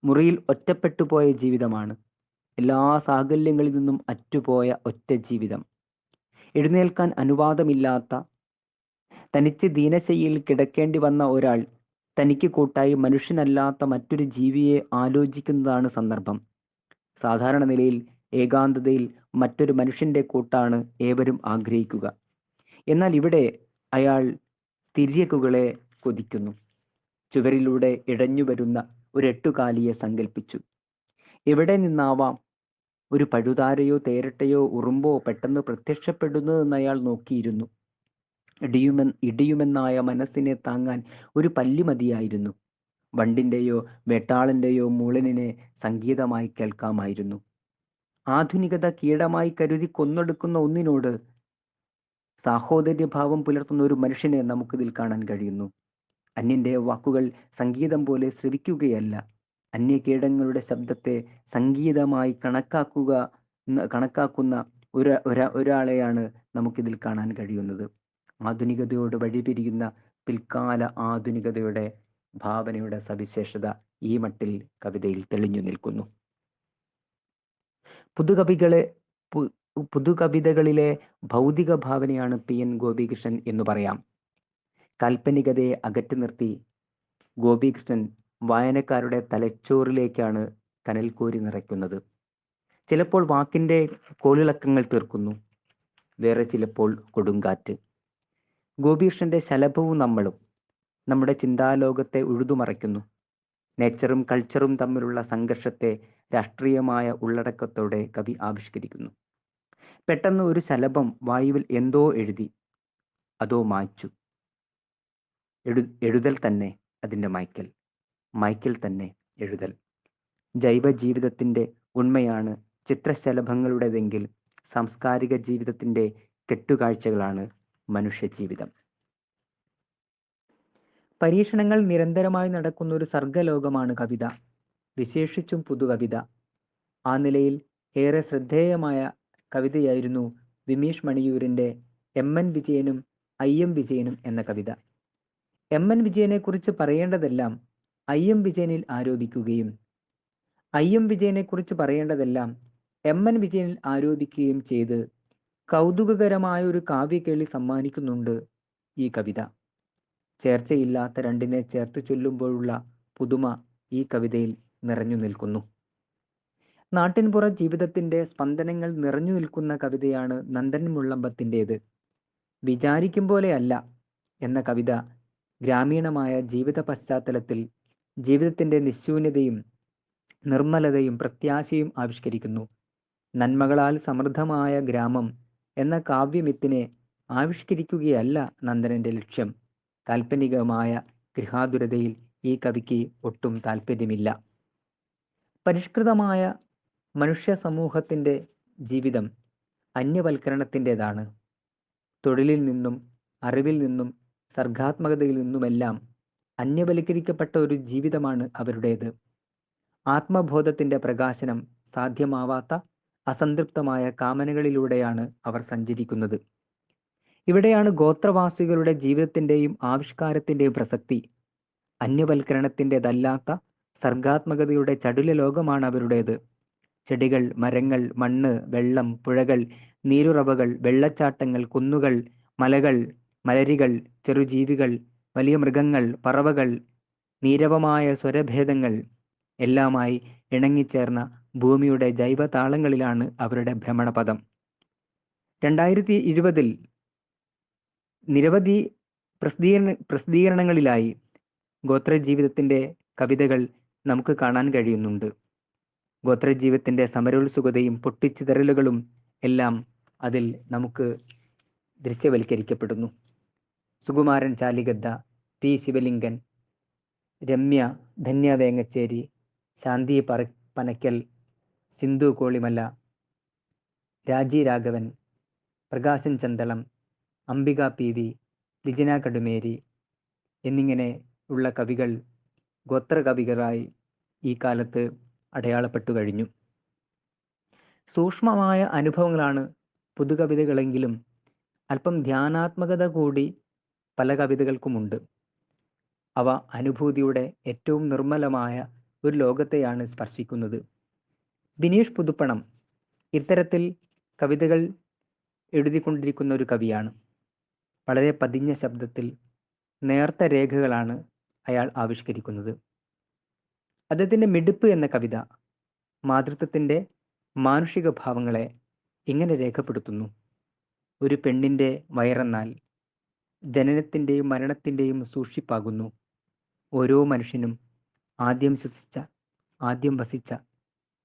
മുറിയിൽ ഒറ്റപ്പെട്ടു പോയ ജീവിതമാണ്, എല്ലാ സാകല്യങ്ങളിൽ നിന്നും അറ്റുപോയ ഒറ്റ ജീവിതം. എഴുന്നേൽക്കാൻ അനുവാദമില്ലാത്ത, തനിച്ച് ദീനശയ്യയിൽ കിടക്കേണ്ടി വന്ന ഒരാൾ തനിക്ക് കൂട്ടായി മനുഷ്യനല്ലാത്ത മറ്റൊരു ജീവിയെ ആലോചിക്കുന്നതാണ് സന്ദർഭം. സാധാരണ നിലയിൽ ഏകാന്തതയിൽ മറ്റൊരു മനുഷ്യന്റെ കൂട്ടാണ് ഏവരും ആഗ്രഹിക്കുക. എന്നാൽ ഇവിടെ അയാൾ തിര്യക്കുകളെ കൊതിക്കുന്നു. ചുവരിലൂടെ ഇഴഞ്ഞു വരുന്ന ഒരു എട്ടുകാലിയെ സങ്കല്പിച്ചു. എവിടെ നിന്നാവാം ഒരു പഴുതാരയോ തേരട്ടയോ ഉറുമ്പോ പെട്ടെന്ന് പ്രത്യക്ഷപ്പെടുന്നതെന്ന് അയാൾ നോക്കിയിരുന്നു. ഇടിയുമെന്നായ മനസ്സിനെ താങ്ങാൻ ഒരു പല്ലി മതിയായിരുന്നു. വണ്ടിന്റെയോ വേട്ടാളന്റെയോ മൂളലിനെ സംഗീതമായി കേൾക്കാമായിരുന്നു. ആധുനികത കീടമായി കരുതി കൊന്നൊടുക്കുന്ന ഒന്നിനോട് സാഹോദര്യഭാവം പുലർത്തുന്ന ഒരു മനുഷ്യനെ നമുക്കിതിൽ കാണാൻ കഴിയുന്നു. അന്യന്റെ വാക്കുകൾ സംഗീതം പോലെ ശ്രവിക്കുകയല്ല, അന്യകീടങ്ങളുടെ ശബ്ദത്തെ സംഗീതമായി കണക്കാക്കുന്ന ഒരാളെയാണ് നമുക്കിതിൽ കാണാൻ കഴിയുന്നത്. ആധുനികതയോട് വഴിപിരിയുന്ന പിൽക്കാല ആധുനികതയുടെ ഭാവനയുടെ സവിശേഷത ഈ മട്ടിൽ കവിതയിൽ തെളിഞ്ഞു നിൽക്കുന്നു. പുതുകവിതകളിലെ ഭൗതിക ഭാവനയാണ് PN ഗോപികൃഷ്ണൻ എന്ന് പറയാം. കാൽപ്പനികതയെ അകറ്റി നിർത്തി ഗോപികൃഷ്ണൻ വായനക്കാരുടെ തലച്ചോറിലേക്കാണ് കനൽക്കോരി നിറയ്ക്കുന്നത്. ചിലപ്പോൾ വാക്കിന്റെ കോളിളക്കങ്ങൾ തീർക്കുന്നു, വേറെ ചിലപ്പോൾ കൊടുങ്കാറ്റ്. ഗോപികൃഷ്ണന്റെ ശലഭവും നമ്മളും നമ്മുടെ ചിന്താലോകത്തെ ഉഴുതുമറയ്ക്കുന്നു. നേച്ചറും കൾച്ചറും തമ്മിലുള്ള സംഘർഷത്തെ രാഷ്ട്രീയമായ ഉള്ളടക്കത്തോടെ കവി ആവിഷ്കരിക്കുന്നു. പെട്ടെന്ന് ഒരു ശലഭം വായുവിൽ എന്തോ എഴുതി, അതോ മായ്ച്ചു. എഴുതൽ തന്നെ അതിൻ്റെ മായ്ക്കൽ തന്നെ എഴുതൽ. ജൈവ ജീവിതത്തിൻ്റെ ഉണ്മയാണ് ചിത്രശലഭങ്ങളുടേതെങ്കിൽ സാംസ്കാരിക ജീവിതത്തിൻ്റെ കെട്ടുകാഴ്ചകളാണ് മനുഷ്യജീവിതം. പരീക്ഷണങ്ങൾ നിരന്തരമായി നടക്കുന്ന ഒരു സർഗലോകമാണ് കവിത, വിശേഷിച്ചും പുതുകവിത. ആ നിലയിൽ ഏറെ ശ്രദ്ധേയമായ കവിതയായിരുന്നു വിമീഷ് മണിയൂരിൻ്റെ MN വിജയനും IM വിജയനും എന്ന കവിത. MN വിജയനെ കുറിച്ച് പറയേണ്ടതെല്ലാം IM വിജയനിൽ ആരോപിക്കുകയും IM വിജയനെ കുറിച്ച് പറയേണ്ടതെല്ലാം MN വിജയനിൽ ആരോപിക്കുകയും ചെയ്ത് കൗതുകകരമായ ഒരു കാവ്യകേളി സമ്മാനിക്കുന്നുണ്ട് ഈ കവിത. ചേർച്ചയില്ലാത്ത രണ്ടിനെ ചേർത്ത് ചൊല്ലുമ്പോഴുള്ള പുതുമ ഈ കവിതയിൽ നിറഞ്ഞു നിൽക്കുന്നു. നാട്ടിൻപുറ ജീവിതത്തിന്റെ സ്പന്ദനങ്ങൾ നിറഞ്ഞു നിൽക്കുന്ന കവിതയാണ് നന്ദൻ മുള്ളമ്പത്തിൻ്റെത്. വിചാരിക്കും പോലെയല്ല എന്ന കവിത ഗ്രാമീണമായ ജീവിത പശ്ചാത്തലത്തിൽ ജീവിതത്തിന്റെ നിശൂന്യതയും നിർമ്മലതയും പ്രത്യാശയും ആവിഷ്കരിക്കുന്നു. നന്മകളാൽ സമൃദ്ധമായ ഗ്രാമം എന്ന കാവ്യമിത്തിനെ ആവിഷ്കരിക്കുകയല്ല നന്ദനന്റെ ലക്ഷ്യം. കാൽപ്പനികമായ ഗൃഹാതുരതയിൽ ഈ കവിക്ക് ഒട്ടും താല്പര്യമില്ല. പരിഷ്കൃതമായ മനുഷ്യ സമൂഹത്തിൻ്റെ ജീവിതം അന്യവൽക്കരണത്തിൻ്റെതാണ്. തൊഴിലിൽ നിന്നും അറിവിൽ നിന്നും സർഗാത്മകതയിൽ നിന്നുമെല്ലാം അന്യവൽക്കരിക്കപ്പെട്ട ഒരു ജീവിതമാണ് അവരുടേത്. ആത്മബോധത്തിൻ്റെ പ്രകാശനം സാധ്യമാവാത്ത അസംതൃപ്തമായ കാമനകളിലൂടെയാണ് അവർ സഞ്ചരിക്കുന്നത്. ഇവിടെയാണ് ഗോത്രവാസികളുടെ ജീവിതത്തിൻ്റെയും ആവിഷ്കാരത്തിൻ്റെയും പ്രസക്തി. അന്യവൽക്കരണത്തിൻ്റെതല്ലാത്ത സർഗാത്മകതയുടെ ചടുല ലോകമാണ് അവരുടേത്. ചെടികൾ, മരങ്ങൾ, മണ്ണ്, വെള്ളം, പുഴകൾ, നീരുറവകൾ, വെള്ളച്ചാട്ടങ്ങൾ, കുന്നുകൾ, മലകൾ, മലരികൾ, ചെറുജീവികൾ, വലിയ മൃഗങ്ങൾ, പറവകൾ, നീരവമായ സ്വരഭേദങ്ങൾ എല്ലാമായി ഇണങ്ങിച്ചേർന്ന ഭൂമിയുടെ ജൈവതാളങ്ങളിലാണ് അവരുടെ ഭ്രമണപഥം. 2020 നിരവധി പ്രസിദ്ധീകരണങ്ങളിലായി ഗോത്രജീവിതത്തിൻ്റെ കവിതകൾ നമുക്ക് കാണാൻ കഴിയുന്നുണ്ട്. ഗോത്രജീവിതത്തിൻ്റെ സമരോത്സുകതയും പൊട്ടിച്ചിതറലുകളും എല്ലാം അതിൽ നമുക്ക് ദൃശ്യവൽക്കരിക്കപ്പെടുന്നു. സുകുമാരൻ ചാലിഗദ്ദ, പി. ശിവലിംഗൻ, രമ്യ ധന്യ വേങ്ങച്ചേരി, ശാന്തി പനക്കൽ, സിന്ധു കോളിമല, രാജി രാഘവൻ, പ്രകാശൻ ചന്തളം, അംബിക പി. വി, ലിജന കടുമേരി എന്നിങ്ങനെ ഉള്ള കവികൾ ഗോത്രകവികളായി ഈ കാലത്ത് അടയാളപ്പെട്ടു കഴിഞ്ഞു. സൂക്ഷ്മമായ അനുഭവങ്ങളാണ് പുതുകവിതകളെങ്കിലും അല്പം ധ്യാനാത്മകത കൂടി പല കവിതകൾക്കുമുണ്ട്. അവ അനുഭൂതിയുടെ ഏറ്റവും നിർമ്മലമായ ഒരു ലോകത്തെയാണ് സ്പർശിക്കുന്നത്. ബിനീഷ് പുതുപ്പണം ഇത്തരത്തിൽ കവിതകൾ എഴുതിക്കൊണ്ടിരിക്കുന്ന ഒരു കവിയാണ്. വളരെ പതിഞ്ഞ ശബ്ദത്തിൽ നേർത്ത രേഖകളാണ് അയാൾ ആവിഷ്കരിക്കുന്നത്. അദ്ദേഹത്തിൻ്റെ മിടുപ്പ് എന്ന കവിത മാതൃത്വത്തിൻ്റെ മാനുഷിക ഭാവങ്ങളെ ഇങ്ങനെ രേഖപ്പെടുത്തുന്നു. ഒരു പെണ്ണിൻ്റെ വയറെന്നാൽ ജനനത്തിൻ്റെയും മരണത്തിൻ്റെയും സൂക്ഷിപ്പാകുന്നു. ഓരോ മനുഷ്യനും ആദ്യം ശ്വസിച്ച, ആദ്യം വസിച്ച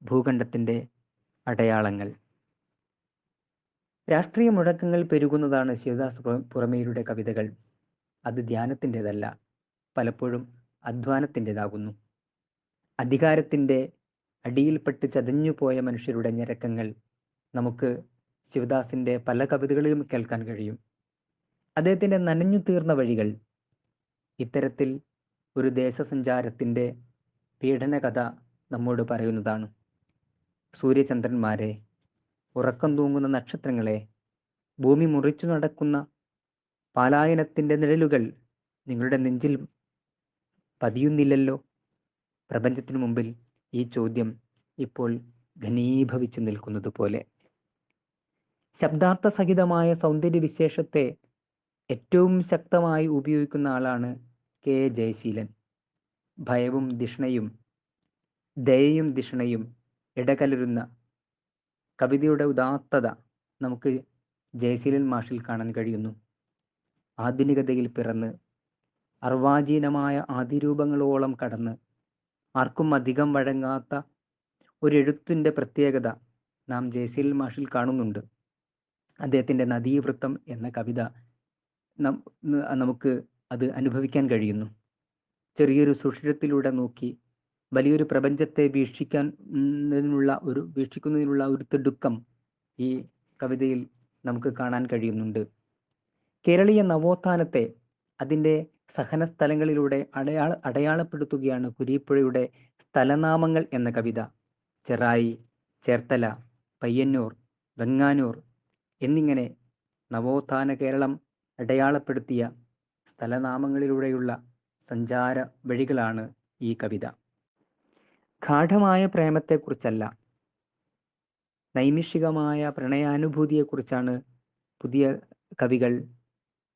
ഭൂഖണ്ഡത്തിൻ്റെ അടയാളങ്ങൾ. രാഷ്ട്രീയ മുഴക്കങ്ങൾ പെരുകുന്നതാണ് ശിവദാസ് പുറമേരുടെ കവിതകൾ. അത് ധ്യാനത്തിൻ്റെതല്ല, പലപ്പോഴും അധ്വാനത്തിൻ്റെതാകുന്നു. അധികാരത്തിൻ്റെ അടിയിൽപ്പെട്ട് ചതഞ്ഞുപോയ മനുഷ്യരുടെ ഞരക്കങ്ങൾ നമുക്ക് ശിവദാസിൻ്റെ പല കവിതകളിലും കേൾക്കാൻ കഴിയും. അദ്ദേഹത്തിൻ്റെ നനഞ്ഞു തീർന്ന വഴികൾ ഇത്തരത്തിൽ ഒരു ദേശസഞ്ചാരത്തിൻ്റെ പീഡനകഥ നമ്മോട് പറയുന്നതാണ്. സൂര്യചന്ദ്രന്മാരെ, ഉറക്കം തൂങ്ങുന്ന നക്ഷത്രങ്ങളെ, ഭൂമി മുറിച്ചു നടക്കുന്ന പാലായനത്തിൻ്റെ നിഴലുകൾ നിങ്ങളുടെ നെഞ്ചിൽ പതിയുന്നില്ലല്ലോ. പ്രപഞ്ചത്തിനു മുമ്പിൽ ഈ ചോദ്യം ഇപ്പോൾ ഘനീഭവിച്ചു നിൽക്കുന്നത് പോലെ. ശബ്ദാർത്ഥ സഹിതമായ സൗന്ദര്യവിശേഷത്തെ ഏറ്റവും ശക്തമായി ഉപയോഗിക്കുന്ന ആളാണ് കെ. ജയശീലൻ. ഭയവും ധിഷണയും, ദയയും ധിഷണയും ഇടകലരുന്ന കവിതയുടെ ഉദാത്തത നമുക്ക് ജയശീലൻ മാഷിൽ കാണാൻ കഴിയുന്നു. ആധുനികതയിൽ പിറന്ന് അർവാചീനമായ ആദിരൂപങ്ങളോളം കടന്ന് ആർക്കും അധികം വഴങ്ങാത്ത ഒരെഴുത്തിൻ്റെ പ്രത്യേകത നാം ജയശീലൻ മാഷിൽ കാണുന്നുണ്ട്. അദ്ദേഹത്തിൻ്റെ നദീവൃത്തം എന്ന കവിത നമുക്ക് അത് അനുഭവിക്കാൻ കഴിയുന്നു. ചെറിയൊരു സുഷിരത്തിലൂടെ നോക്കി വലിയൊരു പ്രപഞ്ചത്തെ വീക്ഷിക്കുന്നതിനുള്ള ഒരു തിടുക്കം ഈ കവിതയിൽ നമുക്ക് കാണാൻ കഴിയുന്നുണ്ട്. കേരളീയ നവോത്ഥാനത്തെ അതിൻ്റെ സഹന സ്ഥലങ്ങളിലൂടെ അടയാളപ്പെടുത്തുകയാണ് കുരീപ്പുഴയുടെ സ്ഥലനാമങ്ങൾ എന്ന കവിത. ചെറായി, ചേർത്തല, പയ്യന്നൂർ, വെങ്ങാനൂർ എന്നിങ്ങനെ നവോത്ഥാന കേരളം അടയാളപ്പെടുത്തിയ സ്ഥലനാമങ്ങളിലൂടെയുള്ള സഞ്ചാര വഴികളാണ് ഈ കവിത. ഗാഢമായ പ്രേമത്തെക്കുറിച്ചല്ല, നൈമിഷികമായ പ്രണയാനുഭൂതിയെക്കുറിച്ചാണ് പുതിയ കവികൾ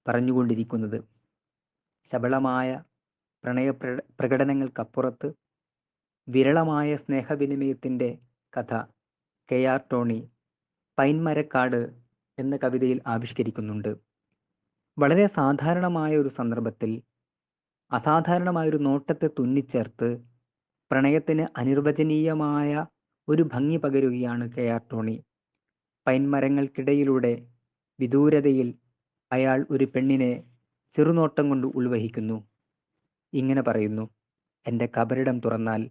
പറഞ്ഞുകൊണ്ടിരിക്കുന്നത്. ശബളമായ പ്രണയ പ്രകടനങ്ങൾക്കപ്പുറത്ത് വിരളമായ സ്നേഹവിനിമയത്തിൻ്റെ കഥ കെ.ആർ. ടോണി പൈൻമരക്കാട് എന്ന കവിതയിൽ ആവിഷ്കരിക്കുന്നുണ്ട്. വളരെ സാധാരണമായ ഒരു സന്ദർഭത്തിൽ അസാധാരണമായൊരു നോട്ടത്തെ തുന്നിച്ചേർത്ത് പ്രണയത്തിന് അനിർവചനീയമായ ഒരു ഭംഗി പകരുകയാണ് കെ.ആർ. ടോണി. പൈൻമരങ്ങൾക്കിടയിലൂടെ വിദൂരതയിൽ അയാൾ ഒരു പെണ്ണിനെ ചെറുനോട്ടം കൊണ്ട് ഉൾവഹിക്കുന്നു. ഇങ്ങനെ പറയുന്നു: എൻ്റെ കബറിടം തുറന്നാൽ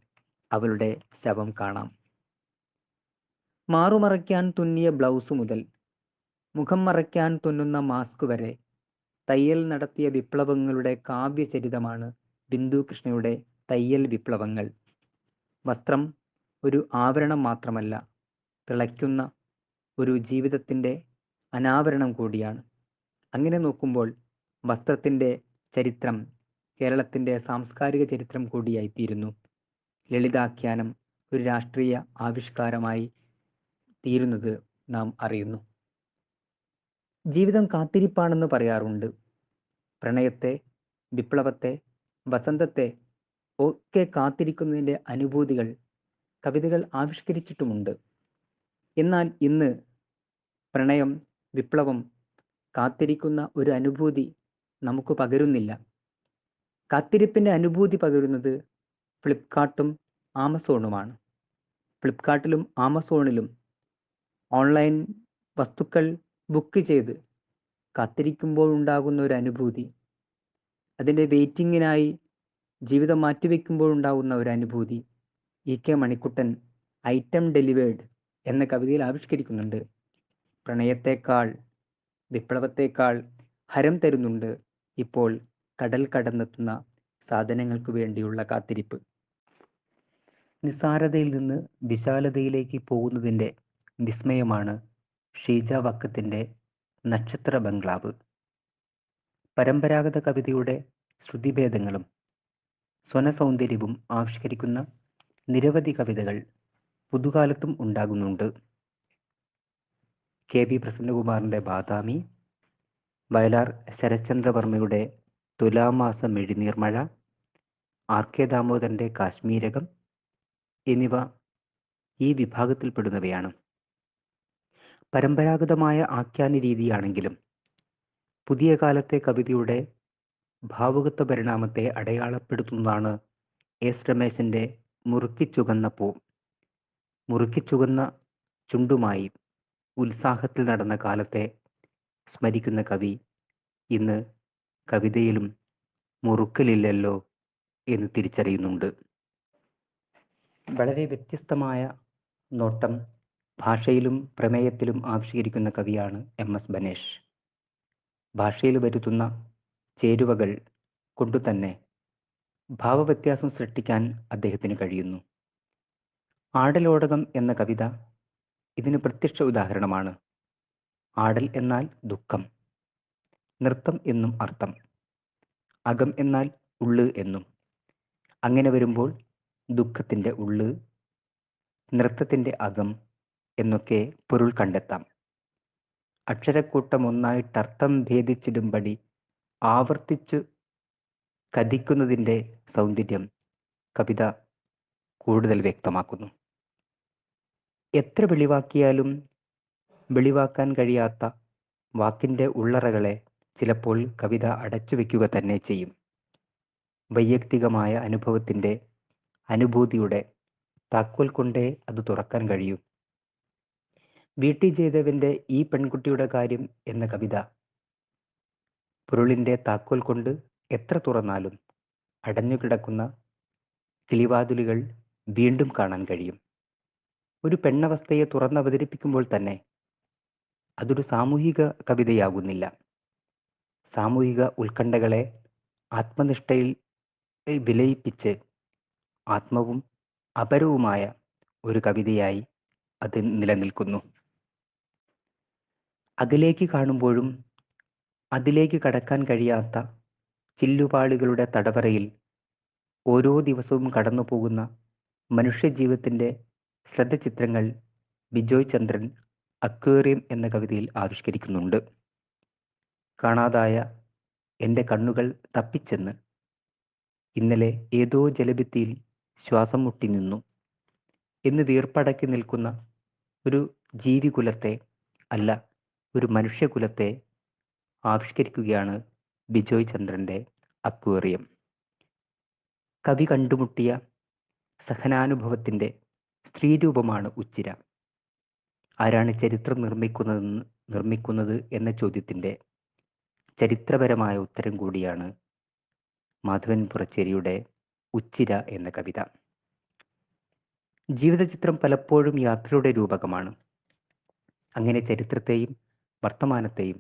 അവളുടെ ശവം കാണാം. മാറുമറയ്ക്കാൻ തുന്നിയ ബ്ലൗസ് മുതൽ മുഖം മറയ്ക്കാൻ തുന്നുന്ന മാസ്ക് വരെ തയ്യൽ നടത്തിയ വിപ്ലവങ്ങളുടെ കാവ്യചരിതമാണ് ബിന്ദു കൃഷ്ണയുടെ തയ്യൽ വിപ്ലവങ്ങൾ. വസ്ത്രം ഒരു ആവരണം മാത്രമല്ല, തിളയ്ക്കുന്ന ഒരു ജീവിതത്തിൻ്റെ അനാവരണം കൂടിയാണ്. അങ്ങനെ നോക്കുമ്പോൾ വസ്ത്രത്തിൻ്റെ ചരിത്രം കേരളത്തിൻ്റെ സാംസ്കാരിക ചരിത്രം കൂടിയായിത്തീരുന്നു. ലളിതാഖ്യാനം ഒരു രാഷ്ട്രീയ ആവിഷ്കാരമായി തീരുന്നത് നാം അറിയുന്നു. ജീവിതം കാത്തിരിപ്പാണെന്ന് പറയാറുണ്ട്. പ്രണയത്തെ, വിപ്ലവത്തെ, വസന്തത്തെ ഒക്കെ കാത്തിരിക്കുന്നതിൻ്റെ അനുഭൂതികൾ കവിതകൾ ആവിഷ്കരിച്ചിട്ടുമുണ്ട്. എന്നാൽ ഇന്ന് പ്രണയം, വിപ്ലവം കാത്തിരിക്കുന്ന ഒരു അനുഭൂതി നമുക്ക് പകരുന്നില്ല. കാത്തിരിപ്പിൻ്റെ അനുഭൂതി പകരുന്നത് ഫ്ലിപ്കാർട്ടും ആമസോണുമാണ്. ഫ്ലിപ്കാർട്ടിലും ആമസോണിലും ഓൺലൈൻ വസ്തുക്കൾ ബുക്ക് ചെയ്ത് കാത്തിരിക്കുമ്പോൾ ഉണ്ടാകുന്ന ഒരു അനുഭൂതി, അതിൻ്റെ വെയിറ്റിങ്ങിനായി ജീവിതം മാറ്റിവെക്കുമ്പോൾ ഉണ്ടാകുന്ന ഒരു അനുഭൂതി ഇ.കെ. മണിക്കുട്ടൻ ഐറ്റം ഡെലിവേർഡ് എന്ന കവിതയിൽ ആവിഷ്കരിക്കുന്നുണ്ട്. പ്രണയത്തേക്കാൾ, വിപ്ലവത്തേക്കാൾ ഹരം തരുന്നുണ്ട് ഇപ്പോൾ കടൽ കടന്നെത്തുന്ന സാധനങ്ങൾക്ക് വേണ്ടിയുള്ള കാത്തിരിപ്പ്. നിസ്സാരതയിൽ നിന്ന് വിശാലതയിലേക്ക് പോകുന്നതിൻ്റെ വിസ്മയമാണ് ഷീജ വക്കത്തിൻ്റെ നക്ഷത്ര ബംഗ്ലാവ്. പരമ്പരാഗത കവിതയുടെ ശ്രുതിഭേദങ്ങളും സ്വനസൗന്ദര്യവും ആവിഷ്കരിക്കുന്ന നിരവധി കവിതകൾ പുതുകാലത്തും ഉണ്ടാകുന്നുണ്ട്. കെ.വി. പ്രസന്നകുമാറിൻ്റെ ബാദാമി, വയലാർ ശരത്ചന്ദ്രവർമ്മയുടെ തുലാമാസ മെഴിനീർമഴ, ആർ.കെ. ദാമോദരൻ്റെ കാശ്മീരകം എന്നിവ ഈ വിഭാഗത്തിൽപ്പെടുന്നവയാണ്. പരമ്പരാഗതമായ ആഖ്യാന രീതിയാണെങ്കിലും പുതിയ കാലത്തെ കവിതയുടെ ഭാവുകത്വ പരിണാമത്തെ അടയാളപ്പെടുത്തുന്നതാണ് എസ് രമേശൻ്റെ മുറുക്കിച്ചുകന്ന പൂ. മുറുക്കിച്ചുകന്ന ചുണ്ടുമായി ഉത്സാഹത്തിൽ നടന്ന കാലത്തെ സ്മരിക്കുന്ന കവി ഇന്ന് കവിതയിലും മുറുക്കലില്ലല്ലോ എന്ന് തിരിച്ചറിയുന്നുണ്ട്. വളരെ വ്യത്യസ്തമായ നോട്ടം ഭാഷയിലും പ്രമേയത്തിലും ആവിഷ്കരിക്കുന്ന കവിയാണ് എം.എസ്. ബനേഷ്. ഭാഷയിൽ വരുത്തുന്ന ചേരുവകൾ കൊണ്ടുതന്നെ ഭാവവ്യത്യാസം സൃഷ്ടിക്കാൻ അദ്ദേഹത്തിന് കഴിയുന്നു. ആടലോടകം എന്ന കവിത ഇതിന് പ്രത്യക്ഷ ഉദാഹരണമാണ്. ആടൽ എന്നാൽ ദുഃഖം, നൃത്തം എന്നും അർത്ഥം, അകം എന്നാൽ ഉള്ള് എന്നും. അങ്ങനെ വരുമ്പോൾ ദുഃഖത്തിൻ്റെ ഉള്ള്, നൃത്തത്തിൻ്റെ അകം എന്നൊക്കെ പൊരുൾ കണ്ടെത്താം. അക്ഷരക്കൂട്ടം ഒന്നായിട്ടർത്ഥം ഭേദിച്ചിടുംപടി ആവർത്തിച്ചു കഥിക്കുന്നതിൻ്റെ സൗന്ദര്യം കവിത കൂടുതൽ വ്യക്തമാക്കുന്നു. എത്ര വെളിവാക്കിയാലും വെളിവാക്കാൻ കഴിയാത്ത വാക്കിൻ്റെ ഉള്ളറകളെ ചിലപ്പോൾ കവിത അടച്ചു വയ്ക്കുക തന്നെ ചെയ്യും. വൈയക്തികമായ അനുഭവത്തിൻ്റെ, അനുഭൂതിയുടെ താക്കോൽ കൊണ്ടേ അത് തുറക്കാൻ കഴിയൂ. വി.ടി. ജയദേവൻ്റെ ഈ പെൺകുട്ടിയുടെ കാര്യം എന്ന കവിത പൊരുളിൻ്റെ താക്കോൽ കൊണ്ട് എത്ര തുറന്നാലും അടഞ്ഞുകിടക്കുന്ന കിളിവാതിലുകൾ വീണ്ടും കാണാൻ കഴിയും. ഒരു പെണ്ണവസ്ഥയെ തുറന്നവതരിപ്പിക്കുമ്പോൾ തന്നെ അതൊരു സാമൂഹിക കവിതയാകുന്നില്ല. സാമൂഹിക ഉത്കണ്ഠകളെ ആത്മനിഷ്ഠയിൽ വിലയിപ്പിച്ച് ആത്മവും അപരവുമായ ഒരു കവിതയായി അത് നിലനിൽക്കുന്നു. അകലേക്ക് കാണുമ്പോഴും അതിലേക്ക് കടക്കാൻ കഴിയാത്ത ചില്ലുപാളികളുടെ തടവറയിൽ ഓരോ ദിവസവും കടന്നു പോകുന്ന മനുഷ്യജീവിതത്തിൻ്റെ ശ്രദ്ധചിത്രങ്ങൾ ബിജോയ് ചന്ദ്രൻ അക്വേറിയം എന്ന കവിതയിൽ ആവിഷ്കരിക്കുന്നുണ്ട്. കാണാതായ എൻ്റെ കണ്ണുകൾ തപ്പിച്ചെന്ന് ഇന്നലെ ഏതോ ജലഭിത്തിയിൽ ശ്വാസം മുട്ടി നിന്നു എന്ന് വീർപ്പടക്കി നിൽക്കുന്ന ഒരു ജീവികുലത്തെ, അല്ല ഒരു മനുഷ്യകുലത്തെ ആവിഷ്കരിക്കുകയാണ് ബിജോയ് ചന്ദ്രൻ്റെ അക്വേറിയം. കവി കണ്ടുമുട്ടിയ സഹനാനുഭവത്തിൻ്റെ സ്ത്രീരൂപമാണ് ഉച്ചിര. ആരാണ് ചരിത്രം നിർമ്മിക്കുന്നത് എന്ന ചോദ്യത്തിൻ്റെ ചരിത്രപരമായ ഉത്തരം കൂടിയാണ് മാധവൻ പുറച്ചേരിയുടെ ഉച്ചിര എന്ന കവിത. ജീവിതചിത്രം പലപ്പോഴും യാത്രയുടെ രൂപകമാണ്. അങ്ങനെ ചരിത്രത്തെയും വർത്തമാനത്തെയും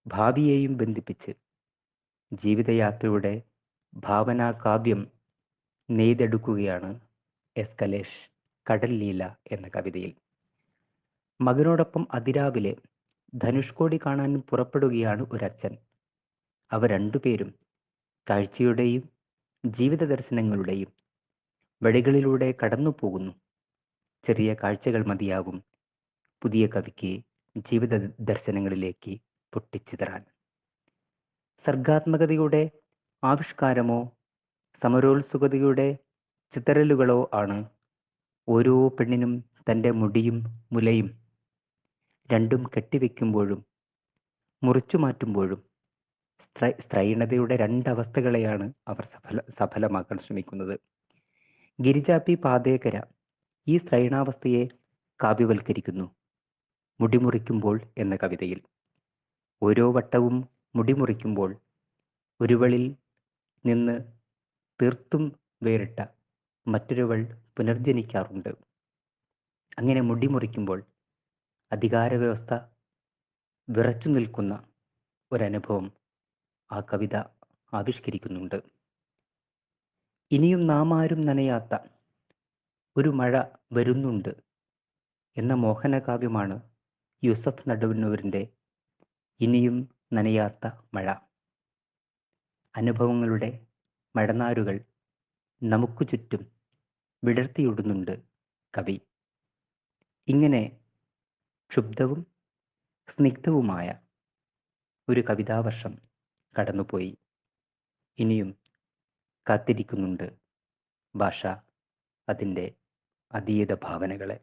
ഭാവിയെയും ബന്ധിപ്പിച്ച് ജീവിതയാത്രയുടെ ഭാവനാകാവ്യം നെയ്തെടുക്കുകയാണ് എസ് കലേഷ് കടൽ ലീല എന്ന കവിതയിൽ. മകനോടൊപ്പം അതിരാവിലെ ധനുഷ്കോടി കാണാൻ പുറപ്പെടുകയാണ് ഒരച്ഛൻ. അവർ രണ്ടുപേരും കാഴ്ചയുടെയും ജീവിത ദർശനങ്ങളുടെയും വഴികളിലൂടെ കടന്നു പോകുന്നു. ചെറിയ കാഴ്ചകൾ മതിയാകും പുതിയ കവിക്ക് ജീവിത ദർശനങ്ങളിലേക്ക് പൊട്ടിച്ചിതറാൻ. സർഗാത്മകതയുടെ ആവിഷ്കാരമോ സമരോത്സുകതയുടെ ചിതറലുകളോ ആണ് ഓരോ പെണ്ണിനും തൻ്റെ മുടിയും മുലയും രണ്ടും കെട്ടിവെക്കുമ്പോഴും മുറിച്ചു മാറ്റുമ്പോഴും സ്ത്രൈണതയുടെ രണ്ടവസ്ഥകളെയാണ് അവർ സഫലമാക്കാൻ ശ്രമിക്കുന്നത്. ഗിരിജ പി പാതേക്കര ഈ സ്ത്രൈണാവസ്ഥയെ കാവ്യവൽക്കരിക്കുന്നു മുടിമുറിക്കുമ്പോൾ എന്ന കവിതയിൽ. ഓരോ വട്ടവും മുടിമുറിക്കുമ്പോൾ ഒരുവളിൽ നിന്ന് തീർത്തും വേറിട്ട മറ്റൊരുവൾ പുനർജനിക്കാറുണ്ട്. അങ്ങനെ മുടിമുറിക്കുമ്പോൾ അധികാര വ്യവസ്ഥ വിറച്ചു നിൽക്കുന്ന ഒരനുഭവം ആ കവിത ആവിഷ്കരിക്കുന്നുണ്ട്. ഇനിയും നാം ആരും നനയാത്ത ഒരു മഴ വരുന്നുണ്ട് എന്ന മോഹനകാവ്യമാണ് യൂസഫ് നടുവന്നൂരിൻ്റെ ഇനിയും നനയാത്ത മഴ. അനുഭവങ്ങളുടെ മഴനാരുകൾ നമുക്ക് ചുറ്റും വിടർത്തിയിടുന്നുണ്ട് കവി. ഇങ്ങനെ ക്ഷുബ്ധവും സ്നിഗ്ധവുമായ ഒരു കവിതാവർഷം കടന്നുപോയി. ഇനിയും കാത്തിരിക്കുന്നുണ്ട് ഭാഷ അതിൻ്റെ അതീത ഭാവനകളെ.